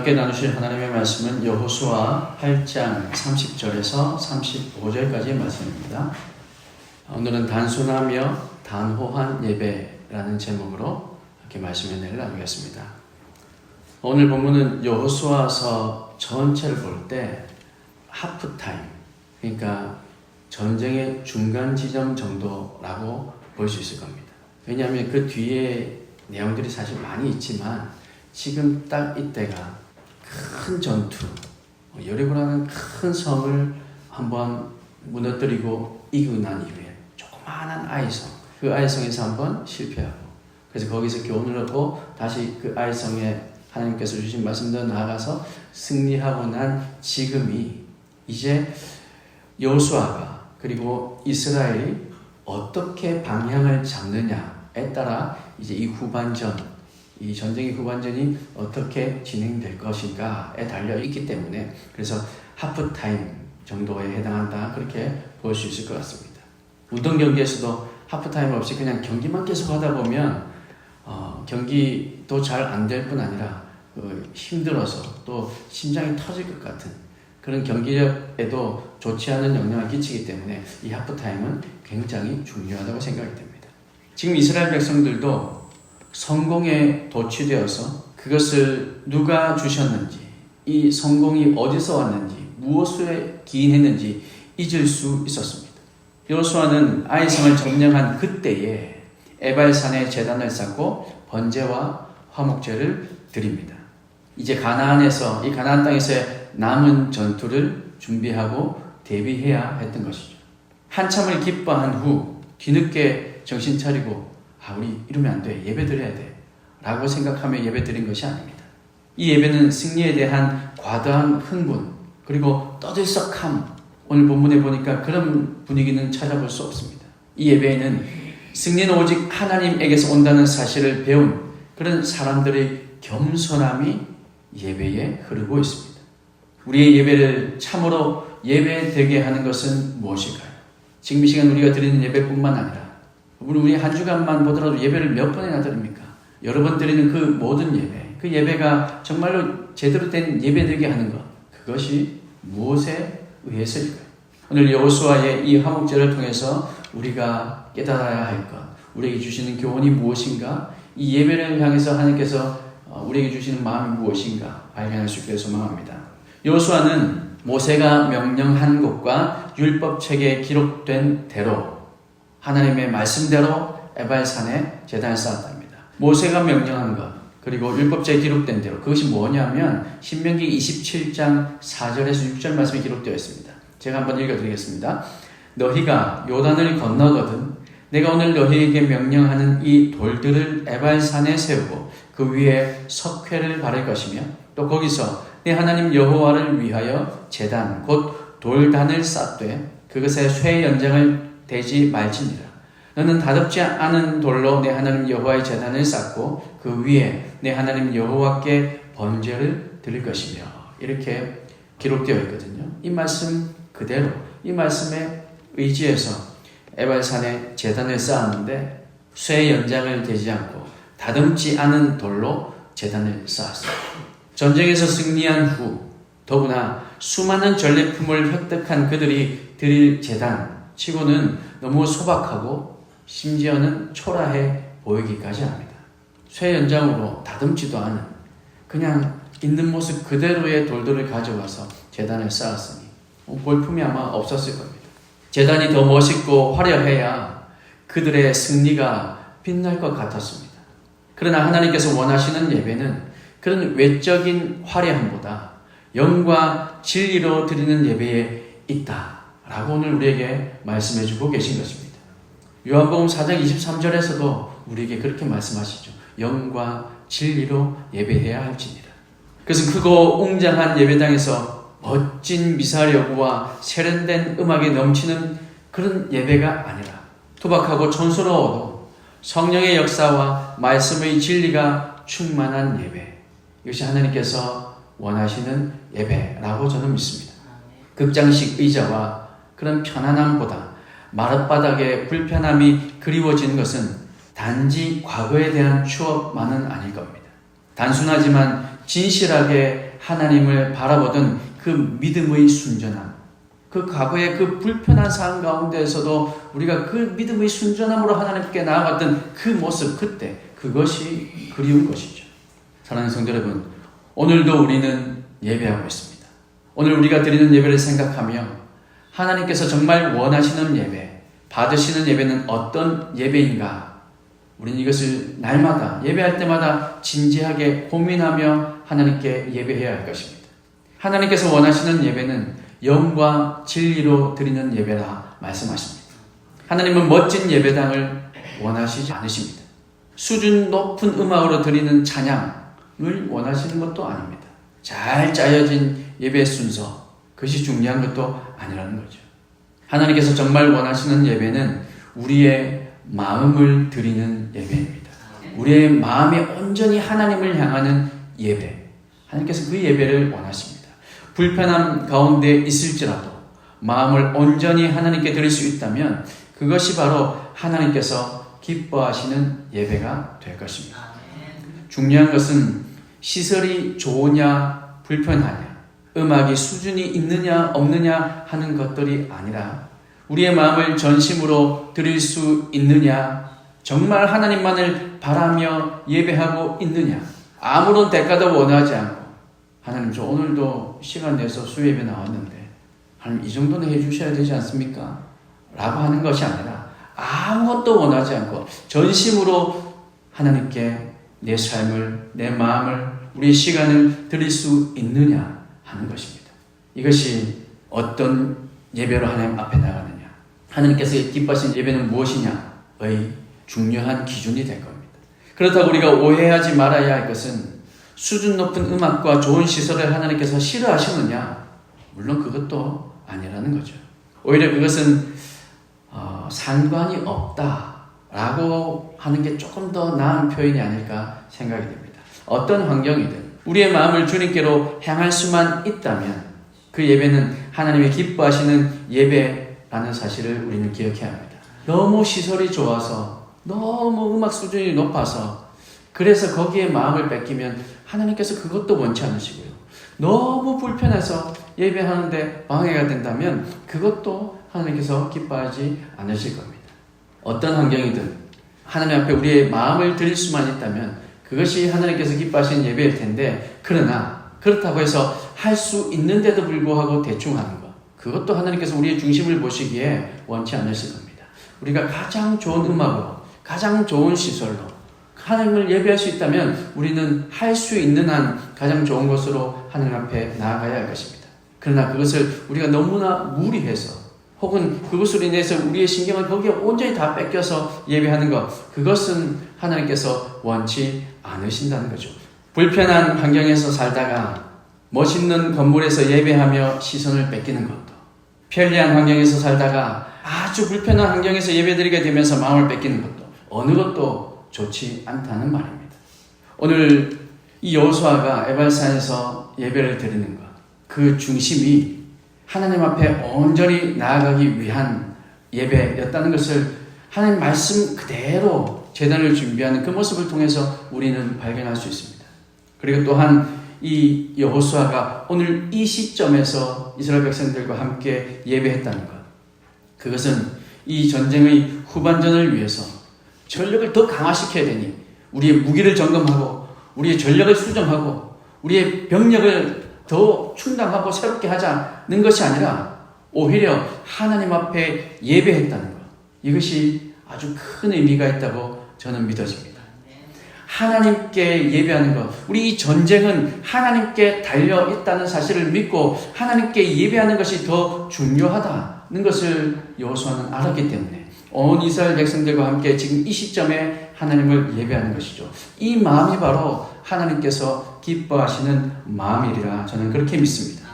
함께 나누실 하나님의 말씀은 여호수아 8장 30절에서 35절까지의 말씀입니다. 오늘은 단순하며 단호한 예배라는 제목으로 이렇게 말씀의 은혜를 나누겠습니다. 오늘 본문은 여호수아서 전체를 볼 때 하프타임, 그러니까 전쟁의 중간 지점 정도라고 볼 수 있을 겁니다. 왜냐하면 그 뒤에 내용들이 사실 많이 있지만 지금 딱 이때가 큰 전투, 여리고라는 큰 성을 한번 무너뜨리고 이기고 난 이후에 조그마한 아이성, 그 아이성에서 한번 실패하고, 그래서 거기서 교훈을 얻고 다시 그 아이성에 하나님께서 주신 말씀대로 나아가서 승리하고 난 지금이 이제 여호수아가 그리고 이스라엘이 어떻게 방향을 잡느냐에 따라 이제 이 후반전, 이 전쟁의 후반전이 어떻게 진행될 것인가에 달려 있기 때문에 그래서 하프타임 정도에 해당한다, 그렇게 볼 수 있을 것 같습니다. 운동 경기에서도 하프타임 없이 그냥 경기만 계속 하다 보면 경기도 잘 안 될 뿐 아니라 힘들어서 또 심장이 터질 것 같은 그런 경기력에도 좋지 않은 영향을 끼치기 때문에 이 하프타임은 굉장히 중요하다고 생각이 됩니다. 지금 이스라엘 백성들도 성공에 도취되어서 그것을 누가 주셨는지, 이 성공이 어디서 왔는지, 무엇에 기인했는지 잊을 수 있었습니다. 여호수아는 아이성을 점령한 그때에 에발산에 제단을 쌓고 번제와 화목제를 드립니다. 이제 가나안에서, 이 가나안 땅에서의 남은 전투를 준비하고 대비해야 했던 것이죠. 한참을 기뻐한 후 뒤늦게 정신 차리고 우리 이러면 안 돼, 예배 드려야 돼 라고 생각하며 예배 드린 것이 아닙니다. 이 예배는 승리에 대한 과도한 흥분, 그리고 떠들썩함, 오늘 본문에 보니까 그런 분위기는 찾아볼 수 없습니다. 이 예배에는 승리는 오직 하나님에게서 온다는 사실을 배운 그런 사람들의 겸손함이 예배에 흐르고 있습니다. 우리의 예배를 참으로 예배되게 하는 것은 무엇일까요? 지금 이 시간 우리가 드리는 예배뿐만 아니라 우리 한 주간만 보더라도 예배를 몇 번이나 드립니까? 여러 번 드리는 그 모든 예배, 그 예배가 정말로 제대로 된 예배되게 하는 것, 그것이 무엇에 의해서일까요? 오늘 여호수아의 이 화목제를 통해서 우리가 깨달아야 할 것, 우리에게 주시는 교훈이 무엇인가, 이 예배를 향해서 하나님께서 우리에게 주시는 마음이 무엇인가 발견할 수 있기를 소망합니다. 여호수아는 모세가 명령한 것과 율법책에 기록된 대로 하나님의 말씀대로 에발산에 제단을 쌓았답니다. 모세가 명령한 것, 그리고 율법책에 기록된 대로, 그것이 뭐냐면 신명기 27장 4절에서 6절 말씀이 기록되어 있습니다. 제가 한번 읽어드리겠습니다. 너희가 요단을 건너거든 내가 오늘 너희에게 명령하는 이 돌들을 에발산에 세우고 그 위에 석회를 바를 것이며 또 거기서 내 하나님 여호와를 위하여 제단 곧 돌단을 쌓되 그것에 쇠 연장을 대지 말지니라. 너는 다듬지 않은 돌로 내 하나님 여호와의 제단을 쌓고 그 위에 내 하나님 여호와께 번제를 드릴 것이며, 이렇게 기록되어 있거든요. 이 말씀 그대로, 이 말씀에 의지해서 에발산에 제단을 쌓았는데 쇠 연장을 대지 않고 다듬지 않은 돌로 제단을 쌓았습니다. 전쟁에서 승리한 후 더구나 수많은 전리품을 획득한 그들이 드릴 제단 치고는 너무 소박하고 심지어는 초라해 보이기까지 합니다. 쇠 연장으로 다듬지도 않은 그냥 있는 모습 그대로의 돌들을 가져와서 제단을 쌓았으니 볼품이 아마 없었을 겁니다. 제단이 더 멋있고 화려해야 그들의 승리가 빛날 것 같았습니다. 그러나 하나님께서 원하시는 예배는 그런 외적인 화려함보다 영과 진리로 드리는 예배에 있다 라고 오늘 우리에게 말씀해주고 계신 것입니다. 요한복음 4장 23절에서도 우리에게 그렇게 말씀하시죠. 영과 진리로 예배해야 할지니라. 그래서 크고 웅장한 예배당에서 멋진 미사여구와 세련된 음악에 넘치는 그런 예배가 아니라 투박하고 촌스러워도 성령의 역사와 말씀의 진리가 충만한 예배, 이것이 하나님께서 원하시는 예배라고 저는 믿습니다. 극장식 의자와 그런 편안함보다 마룻바닥의 불편함이 그리워지는 것은 단지 과거에 대한 추억만은 아닐 겁니다. 단순하지만 진실하게 하나님을 바라보던 그 믿음의 순전함, 그 과거의 그 불편한 상황 가운데에서도 우리가 그 믿음의 순전함으로 하나님께 나아갔던 그 모습, 그때 그것이 그리운 것이죠. 사랑하는 성도 여러분, 오늘도 우리는 예배하고 있습니다. 오늘 우리가 드리는 예배를 생각하며 하나님께서 정말 원하시는 예배, 받으시는 예배는 어떤 예배인가? 우리는 이것을 날마다 예배할 때마다 진지하게 고민하며 하나님께 예배해야 할 것입니다. 하나님께서 원하시는 예배는 영과 진리로 드리는 예배라 말씀하십니다. 하나님은 멋진 예배당을 원하시지 않으십니다. 수준 높은 음악으로 드리는 찬양을 원하시는 것도 아닙니다. 잘 짜여진 예배 순서, 그것이 중요한 것도 아니라는 거죠. 하나님께서 정말 원하시는 예배는 우리의 마음을 드리는 예배입니다. 우리의 마음이 온전히 하나님을 향하는 예배. 하나님께서 그 예배를 원하십니다. 불편함 가운데 있을지라도 마음을 온전히 하나님께 드릴 수 있다면 그것이 바로 하나님께서 기뻐하시는 예배가 될 것입니다. 중요한 것은 시설이 좋으냐 불편하냐, 음악이 수준이 있느냐 없느냐 하는 것들이 아니라 우리의 마음을 전심으로 드릴 수 있느냐, 정말 하나님만을 바라며 예배하고 있느냐, 아무런 대가도 원하지 않고 하나님 저 오늘도 시간 내서 수요예배 나왔는데 하나님 이 정도는 해주셔야 되지 않습니까? 라고 하는 것이 아니라 아무것도 원하지 않고 전심으로 하나님께 내 삶을, 내 마음을, 우리의 시간을 드릴 수 있느냐 하는 것입니다. 이것이 어떤 예배로 하나님 앞에 나가느냐, 하나님께서 기뻐하신 예배는 무엇이냐의 중요한 기준이 될 겁니다. 그렇다고 우리가 오해하지 말아야 할 것은 수준 높은 음악과 좋은 시설을 하나님께서 싫어하시느냐? 물론 그것도 아니라는 거죠. 오히려 그것은 상관이 없다라고 하는 게 조금 더 나은 표현이 아닐까 생각이 됩니다. 어떤 환경이든 우리의 마음을 주님께로 향할 수만 있다면 그 예배는 하나님의 기뻐하시는 예배라는 사실을 우리는 기억해야 합니다. 너무 시설이 좋아서, 너무 음악 수준이 높아서 그래서 거기에 마음을 뺏기면 하나님께서 그것도 원치 않으시고요. 너무 불편해서 예배하는데 방해가 된다면 그것도 하나님께서 기뻐하지 않으실 겁니다. 어떤 환경이든 하나님 앞에 우리의 마음을 드릴 수만 있다면 그것이 하나님께서 기뻐하시는 예배일 텐데, 그러나 그렇다고 해서 할 수 있는데도 불구하고 대충 하는 것, 그것도 하나님께서 우리의 중심을 보시기에 원치 않으실 겁니다. 우리가 가장 좋은 음악으로, 가장 좋은 시설로 하나님을 예배할 수 있다면 우리는 할 수 있는 한 가장 좋은 것으로 하나님 앞에 나아가야 할 것입니다. 그러나 그것을 우리가 너무나 무리해서 혹은 그것으로 인해서 우리의 신경을 거기에 온전히 다 뺏겨서 예배하는 것, 그것은 하나님께서 원치 않으신다는 거죠. 불편한 환경에서 살다가 멋있는 건물에서 예배하며 시선을 뺏기는 것도, 편리한 환경에서 살다가 아주 불편한 환경에서 예배드리게 되면서 마음을 뺏기는 것도, 어느 것도 좋지 않다는 말입니다. 오늘 이 여호수아가 에발산에서 예배를 드리는 것, 그 중심이 하나님 앞에 온전히 나아가기 위한 예배였다는 것을 하나님 말씀 그대로 제단을 준비하는 그 모습을 통해서 우리는 발견할 수 있습니다. 그리고 또한 이 여호수아가 오늘 이 시점에서 이스라엘 백성들과 함께 예배했다는 것, 그것은 이 전쟁의 후반전을 위해서 전력을 더 강화시켜야 되니 우리의 무기를 점검하고 우리의 전력을 수정하고 우리의 병력을 더 충당하고 새롭게 하자는 것이 아니라 오히려 하나님 앞에 예배했다는 것, 이것이 아주 큰 의미가 있다고 저는 믿어집니다. 하나님께 예배하는 것, 우리 이 전쟁은 하나님께 달려있다는 사실을 믿고 하나님께 예배하는 것이 더 중요하다는 것을 여호수아는 알았기 때문에 온 이스라엘 백성들과 함께 지금 이 시점에 하나님을 예배하는 것이죠. 이 마음이 바로 하나님께서 기뻐하시는 마음이리라 저는 그렇게 믿습니다.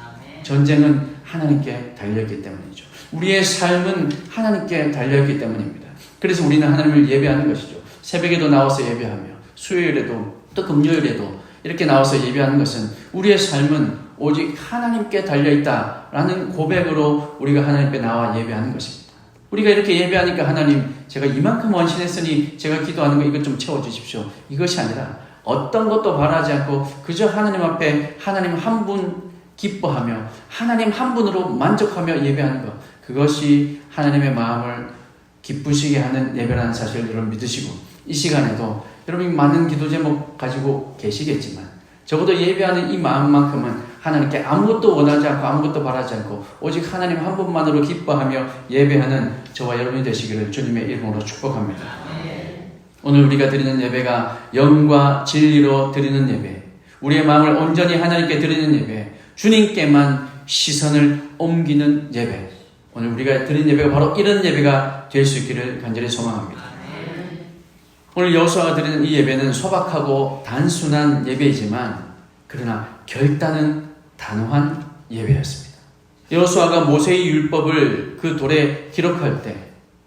전쟁은 하나님께 달려있기 때문이죠. 우리의 삶은 하나님께 달려있기 때문입니다. 그래서 우리는 하나님을 예배하는 것이죠. 새벽에도 나와서 예배하며 수요일에도 또 금요일에도 이렇게 나와서 예배하는 것은 우리의 삶은 오직 하나님께 달려있다라는 고백으로 우리가 하나님 앞에 나와 예배하는 것입니다. 우리가 이렇게 예배하니까 하나님 제가 이만큼 헌신했으니 제가 기도하는 거 이것 좀 채워주십시오, 이것이 아니라 어떤 것도 바라지 않고 그저 하나님 앞에 하나님 한 분 기뻐하며 하나님 한 분으로 만족하며 예배하는 것, 그것이 하나님의 마음을 기쁘시게 하는 예배라는 사실을 여러분 믿으시고, 이 시간에도 여러분이 많은 기도 제목 가지고 계시겠지만 적어도 예배하는 이 마음만큼은 하나님께 아무것도 원하지 않고 아무것도 바라지 않고 오직 하나님 한 분만으로 기뻐하며 예배하는 저와 여러분이 되시기를 주님의 이름으로 축복합니다. 오늘 우리가 드리는 예배가 영과 진리로 드리는 예배, 우리의 마음을 온전히 하나님께 드리는 예배, 주님께만 시선을 옮기는 예배, 오늘 우리가 드린 예배가 바로 이런 예배가 될 수 있기를 간절히 소망합니다. 오늘 여호수아가 드리는 이 예배는 소박하고 단순한 예배이지만 그러나 결단은 단호한 예배였습니다. 여호수아가 모세의 율법을 그 돌에 기록할 때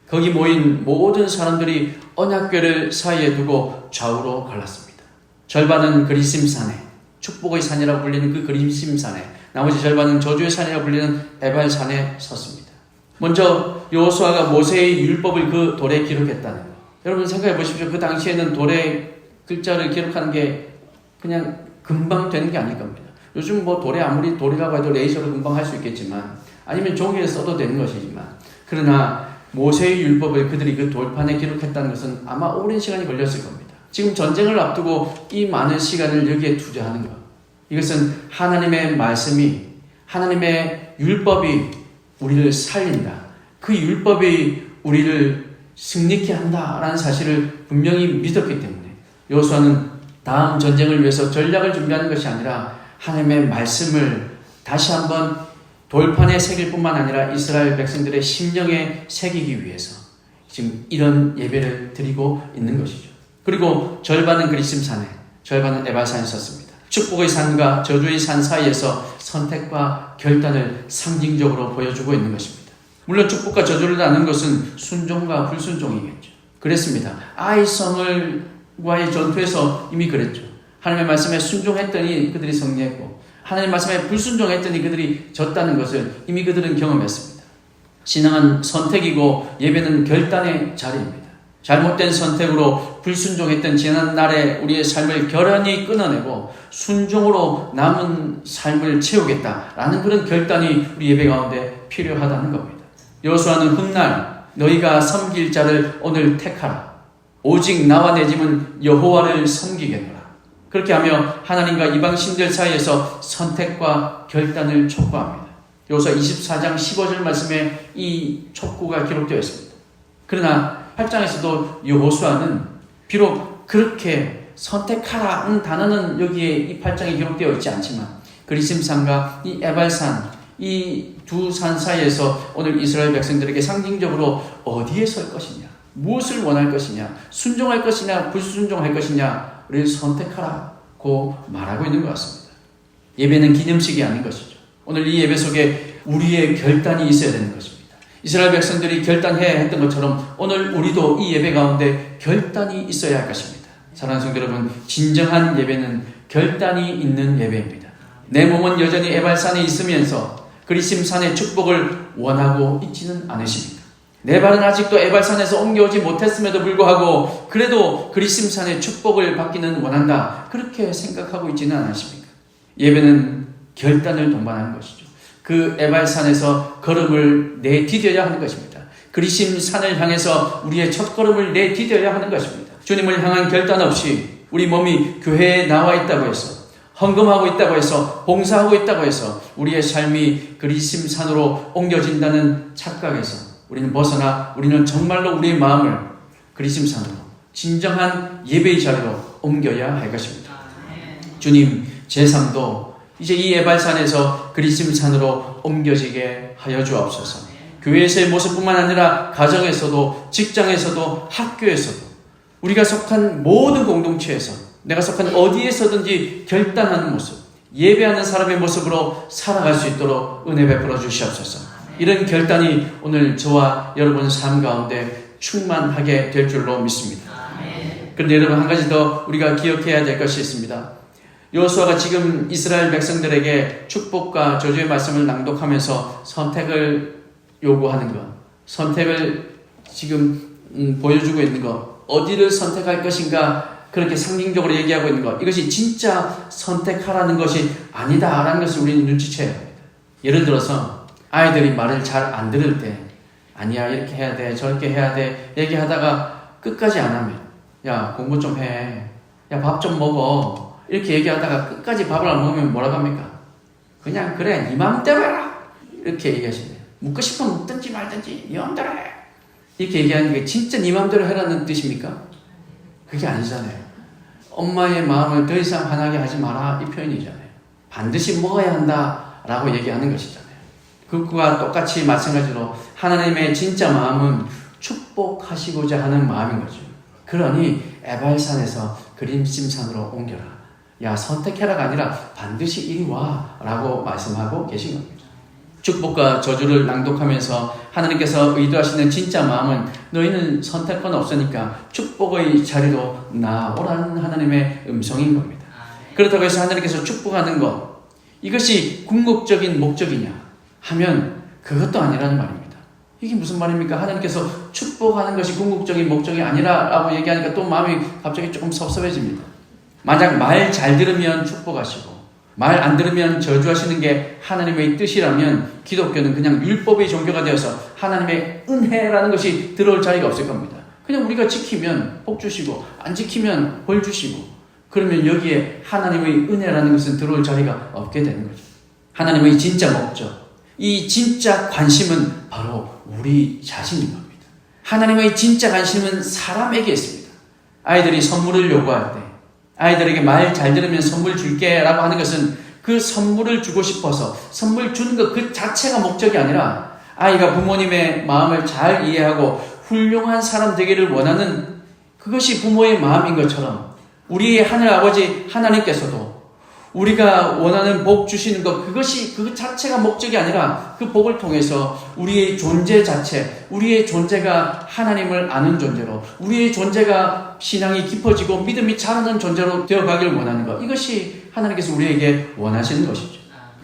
거기 모인 모든 사람들이 언약궤를 사이에 두고 좌우로 갈랐습니다. 절반은 그리심산에, 축복의 산이라고 불리는 그 그리심산에, 나머지 절반은 저주의 산이라고 불리는 에발산에 섰습니다. 먼저 여호수아가 모세의 율법을 그 돌에 기록했다는 것, 여러분 생각해 보십시오. 그 당시에는 돌에 글자를 기록하는 게 그냥 금방 되는 게 아닐 겁니다. 요즘 뭐 돌에 아무리 돌이라고 해도 레이저로 금방 할 수 있겠지만, 아니면 종이에 써도 되는 것이지만, 그러나 모세의 율법을 그들이 그 돌판에 기록했다는 것은 아마 오랜 시간이 걸렸을 겁니다. 지금 전쟁을 앞두고 이 많은 시간을 여기에 투자하는 것, 이것은 하나님의 말씀이, 하나님의 율법이 우리를 살린다, 그 율법이 우리를 승리케 한다라는 사실을 분명히 믿었기 때문에 여호수아는 다음 전쟁을 위해서 전략을 준비하는 것이 아니라 하나님의 말씀을 다시 한번 돌판에 새길 뿐만 아니라 이스라엘 백성들의 심령에 새기기 위해서 지금 이런 예배를 드리고 있는 것이죠. 그리고 절반은 그리심산에, 절반은 에발산에 섰습니다. 축복의 산과 저주의 산 사이에서 선택과 결단을 상징적으로 보여주고 있는 것입니다. 물론 축복과 저주를 나눈 것은 순종과 불순종이겠죠. 그랬습니다. 아이성을과의 전투에서 이미 그랬죠. 하나님의 말씀에 순종했더니 그들이 승리했고, 하나님의 말씀에 불순종했더니 그들이 졌다는 것을 이미 그들은 경험했습니다. 신앙은 선택이고 예배는 결단의 자리입니다. 잘못된 선택으로 불순종했던 지난 날의 우리의 삶을 결연히 끊어내고 순종으로 남은 삶을 채우겠다라는 그런 결단이 우리 예배 가운데 필요하다는 겁니다. 여호수아는 훗날 너희가 섬길 자를 오늘 택하라. 오직 나와 내 집은 여호와를 섬기겠노라. 그렇게 하며 하나님과 이방 신들 사이에서 선택과 결단을 촉구합니다. 여호수아 24장 15절 말씀에 이 촉구가 기록되어 있습니다. 그러나 8장에서도 여호수아는 비록 그렇게 선택하라는 단어는 여기에 이 8장에 기록되어 있지 않지만 그리심산과 이 에발산, 이 두 산 사이에서 오늘 이스라엘 백성들에게 상징적으로 어디에 설 것이냐, 무엇을 원할 것이냐, 순종할 것이냐, 불순종할 것이냐를 선택하라고 말하고 있는 것 같습니다. 예배는 기념식이 아닌 것이죠. 오늘 이 예배 속에 우리의 결단이 있어야 되는 것입니다. 이스라엘 백성들이 결단해야 했던 것처럼 오늘 우리도 이 예배 가운데 결단이 있어야 할 것입니다. 사랑하는 성도 여러분, 진정한 예배는 결단이 있는 예배입니다. 내 몸은 여전히 에발산에 있으면서 그리심산의 축복을 원하고 있지는 않으십니까? 내 발은 아직도 에발산에서 옮겨오지 못했음에도 불구하고 그래도 그리심산의 축복을 받기는 원한다, 그렇게 생각하고 있지는 않으십니까? 예배는 결단을 동반하는 것이죠. 그 에발산에서 걸음을 내디뎌야 하는 것입니다. 그리심산을 향해서 우리의 첫걸음을 내디뎌야 하는 것입니다. 주님을 향한 결단 없이 우리 몸이 교회에 나와 있다고 해서, 헌금하고 있다고 해서, 봉사하고 있다고 해서 우리의 삶이 그리심산으로 옮겨진다는 착각에서 우리는 벗어나 우리는 정말로 우리의 마음을 그리심산으로, 진정한 예배의 자리로 옮겨야 할 것입니다. 주님, 제 삶도 이제 이 에발산에서 그리심산으로 옮겨지게 하여 주옵소서. 교회에서의 모습뿐만 아니라 가정에서도, 직장에서도, 학교에서도, 우리가 속한 모든 공동체에서, 내가 속한 어디에서든지 결단하는 모습, 예배하는 사람의 모습으로 살아갈 수 있도록 은혜 베풀어 주시옵소서. 이런 결단이 오늘 저와 여러분 삶 가운데 충만하게 될 줄로 믿습니다. 그런데 여러분, 한 가지 더 우리가 기억해야 될 것이 있습니다. 여호수아가 지금 이스라엘 백성들에게 축복과 저주의 말씀을 낭독하면서 선택을 요구하는 것, 선택을 지금 보여주고 있는 것, 어디를 선택할 것인가, 그렇게 상징적으로 얘기하고 있는 것, 이것이 진짜 선택하라는 것이 아니다라는 것을 우리는 눈치채야 합니다. 예를 들어서 아이들이 말을 잘 안 들을 때 아니야 이렇게 해야 돼 저렇게 해야 돼 얘기하다가 끝까지 안 하면 야 공부 좀 해, 야 밥 좀 먹어 이렇게 얘기하다가 끝까지 밥을 안 먹으면 뭐라고 합니까? 그냥 그래 네 맘대로 해라 이렇게 얘기하시네요. 묻고 싶으면 묻든지 말든지 네 맘대로 해 이렇게 얘기하는 게 진짜 네 맘대로 해라는 뜻입니까? 그게 아니잖아요. 엄마의 마음을 더 이상 화나게 하지 마라 이 표현이잖아요. 반드시 먹어야 한다라고 얘기하는 것이잖아요. 그것과 똑같이 마찬가지로 하나님의 진짜 마음은 축복하시고자 하는 마음인 거죠. 그러니 에발산에서 그림심산으로 옮겨라. 야 선택해라가 아니라 반드시 이리 와 라고 말씀하고 계신 겁니다. 축복과 저주를 낭독하면서 하나님께서 의도하시는 진짜 마음은 너희는 선택권 없으니까 축복의 자리로 나오라는 하나님의 음성인 겁니다. 그렇다고 해서 하나님께서 축복하는 것 이것이 궁극적인 목적이냐 하면 그것도 아니라는 말입니다. 이게 무슨 말입니까? 하나님께서 축복하는 것이 궁극적인 목적이 아니라라고 얘기하니까 또 마음이 갑자기 조금 섭섭해집니다. 만약 말 잘 들으면 축복하시고 말 안 들으면 저주하시는 게 하나님의 뜻이라면 기독교는 그냥 율법의 종교가 되어서 하나님의 은혜라는 것이 들어올 자리가 없을 겁니다. 그냥 우리가 지키면 복 주시고 안 지키면 벌 주시고 그러면 여기에 하나님의 은혜라는 것은 들어올 자리가 없게 되는 거죠. 하나님의 진짜 목적 이 진짜 관심은 바로 우리 자신인 겁니다. 하나님의 진짜 관심은 사람에게 있습니다. 아이들이 선물을 요구할 때 아이들에게 말 잘 들으면 선물 줄게 라고 하는 것은 그 선물을 주고 싶어서 선물 주는 것 그 자체가 목적이 아니라 아이가 부모님의 마음을 잘 이해하고 훌륭한 사람 되기를 원하는 그것이 부모의 마음인 것처럼 우리의 하늘 아버지 하나님께서도 우리가 원하는 복 주시는 것 그것이 그 자체가 목적이 아니라 그 복을 통해서 우리의 존재 자체 우리의 존재가 하나님을 아는 존재로 우리의 존재가 신앙이 깊어지고 믿음이 자라는 존재로 되어가기를 원하는 것 이것이 하나님께서 우리에게 원하시는 것이죠.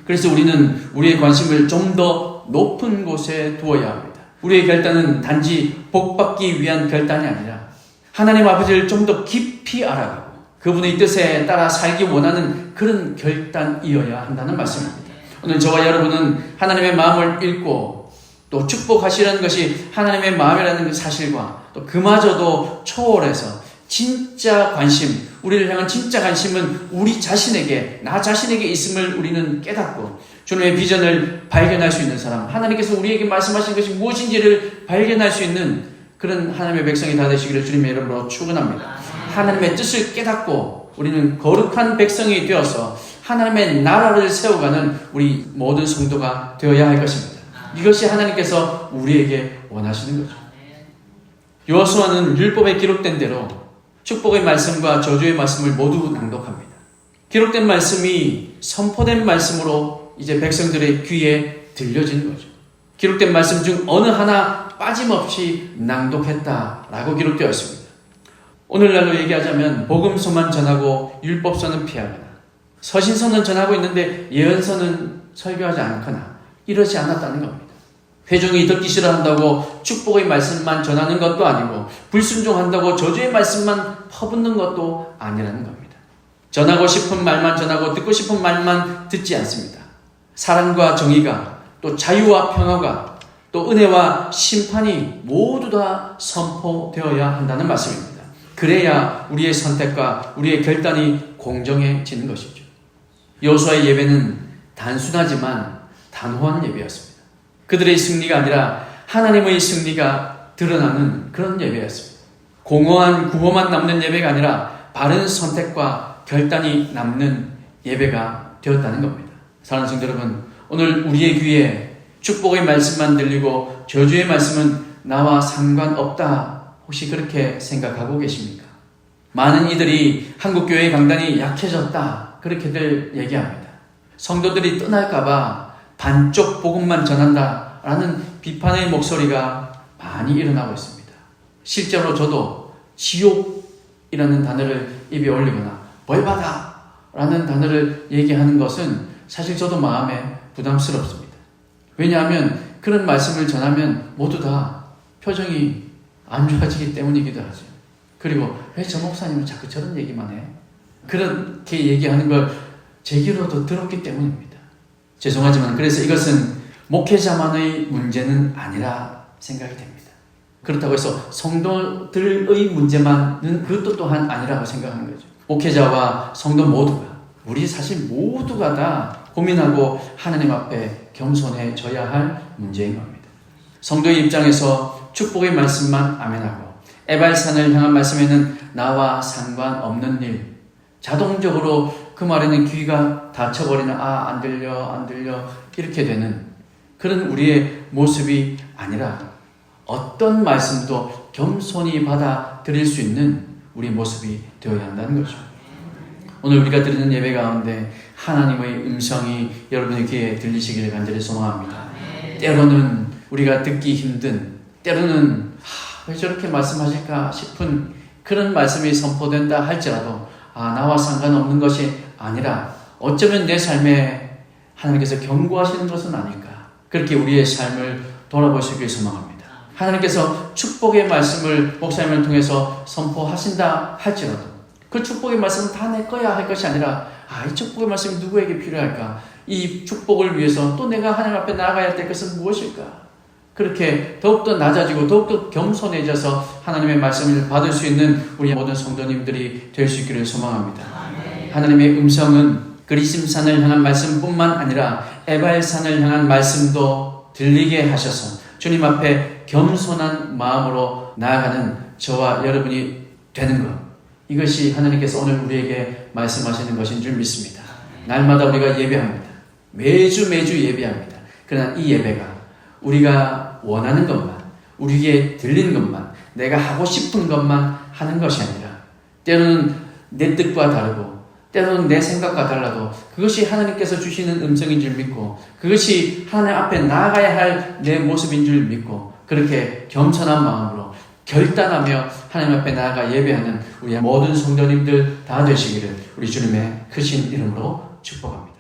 그래서 우리는 우리의 관심을 좀 더 높은 곳에 두어야 합니다. 우리의 결단은 단지 복받기 위한 결단이 아니라 하나님 아버지를 좀 더 깊이 알아가고 그분의 뜻에 따라 살기 원하는 그런 결단이어야 한다는 말씀입니다. 오늘 저와 여러분은 하나님의 마음을 읽고 또 축복하시라는 것이 하나님의 마음이라는 그 사실과 또 그마저도 초월해서 진짜 관심, 우리를 향한 진짜 관심은 우리 자신에게, 나 자신에게 있음을 우리는 깨닫고 주님의 비전을 발견할 수 있는 사람, 하나님께서 우리에게 말씀하신 것이 무엇인지를 발견할 수 있는 그런 하나님의 백성이 다 되시기를 주님의 이름으로 축원합니다. 하나님의 뜻을 깨닫고 우리는 거룩한 백성이 되어서 하나님의 나라를 세워가는 우리 모든 성도가 되어야 할 것입니다. 이것이 하나님께서 우리에게 원하시는 거죠. 여호수아는 율법에 기록된 대로 축복의 말씀과 저주의 말씀을 모두 낭독합니다. 기록된 말씀이 선포된 말씀으로 이제 백성들의 귀에 들려지는 거죠. 기록된 말씀 중 어느 하나 빠짐없이 낭독했다라고 기록되어 있습니다. 오늘날로 얘기하자면 복음서만 전하고 율법서는 피하거나 서신서는 전하고 있는데 예언서는 설교하지 않거나 이러지 않았다는 겁니다. 회중이 듣기 싫어한다고 축복의 말씀만 전하는 것도 아니고 불순종한다고 저주의 말씀만 퍼붓는 것도 아니라는 겁니다. 전하고 싶은 말만 전하고 듣고 싶은 말만 듣지 않습니다. 사랑과 정의가 또 자유와 평화가 또 은혜와 심판이 모두 다 선포되어야 한다는 말씀입니다. 그래야 우리의 선택과 우리의 결단이 공정해지는 것이죠. 여호수아의 예배는 단순하지만 단호한 예배였습니다. 그들의 승리가 아니라 하나님의 승리가 드러나는 그런 예배였습니다. 공허한 구호만 남는 예배가 아니라 바른 선택과 결단이 남는 예배가 되었다는 겁니다. 사랑하는 성도 여러분, 오늘 우리의 귀에 축복의 말씀만 들리고 저주의 말씀은 나와 상관없다. 혹시 그렇게 생각하고 계십니까? 많은 이들이 한국교회의 강단이 약해졌다. 그렇게들 얘기합니다. 성도들이 떠날까봐 반쪽 복음만 전한다. 라는 비판의 목소리가 많이 일어나고 있습니다. 실제로 저도 지옥이라는 단어를 입에 올리거나 벌받아 라는 단어를 얘기하는 것은 사실 저도 마음에 부담스럽습니다. 왜냐하면 그런 말씀을 전하면 모두 다 표정이 안 좋아지기 때문이기도 하죠. 그리고 왜 저 목사님은 자꾸 저런 얘기만 해? 그렇게 얘기하는 걸 제 귀로도 들었기 때문입니다. 죄송하지만 그래서 이것은 목회자만의 문제는 아니라 생각이 됩니다. 그렇다고 해서 성도들의 문제만은 그것도 또한 아니라고 생각하는 거죠. 목회자와 성도 모두가, 우리 사실 모두가 다 고민하고 하나님 앞에 겸손해져야 할 문제인 겁니다. 성도의 입장에서 축복의 말씀만 아멘하고 에발산을 향한 말씀에는 나와 상관없는 일, 자동적으로 그 말에는 귀가 닫혀버리는 안 들려 이렇게 되는 그런 우리의 모습이 아니라 어떤 말씀도 겸손히 받아들일 수 있는 우리 모습이 되어야 한다는 거죠. 오늘 우리가 드리는 예배 가운데 하나님의 음성이 여러분의 귀에 들리시기를 간절히 소망합니다. 때로는 우리가 듣기 힘든, 때로는 왜 저렇게 말씀하실까 싶은 그런 말씀이 선포된다 할지라도 나와 상관없는 것이 아니라 어쩌면 내 삶에 하나님께서 경고하시는 것은 아닐까, 그렇게 우리의 삶을 돌아보시길 소망합니다. 하나님께서 축복의 말씀을 목사님을 통해서 선포하신다 할지라도 그 축복의 말씀은 다 내 거야 할 것이 아니라 이 축복의 말씀이 누구에게 필요할까? 이 축복을 위해서 또 내가 하나님 앞에 나아가야 될 것은 무엇일까? 그렇게 더욱더 낮아지고 더욱더 겸손해져서 하나님의 말씀을 받을 수 있는 우리 모든 성도님들이 될 수 있기를 소망합니다. 하나님의 음성은 그리심산을 향한 말씀뿐만 아니라 에발산을 향한 말씀도 들리게 하셔서 주님 앞에 겸손한 마음으로 나아가는 저와 여러분이 되는 것, 이것이 하나님께서 오늘 우리에게 말씀하시는 것인 줄 믿습니다. 날마다 우리가 예배합니다. 매주 예배합니다. 그러나 이 예배가 우리가 원하는 것만, 우리에게 들리는 것만, 내가 하고 싶은 것만 하는 것이 아니라 때로는 내 뜻과 다르고 때로는 내 생각과 달라도 그것이 하나님께서 주시는 음성인 줄 믿고 그것이 하나님 앞에 나아가야 할 내 모습인 줄 믿고 그렇게 겸손한 마음으로 결단하며 하나님 앞에 나아가 예배하는 우리 모든 성도님들 다 되시기를 우리 주님의 크신 이름으로 축복합니다.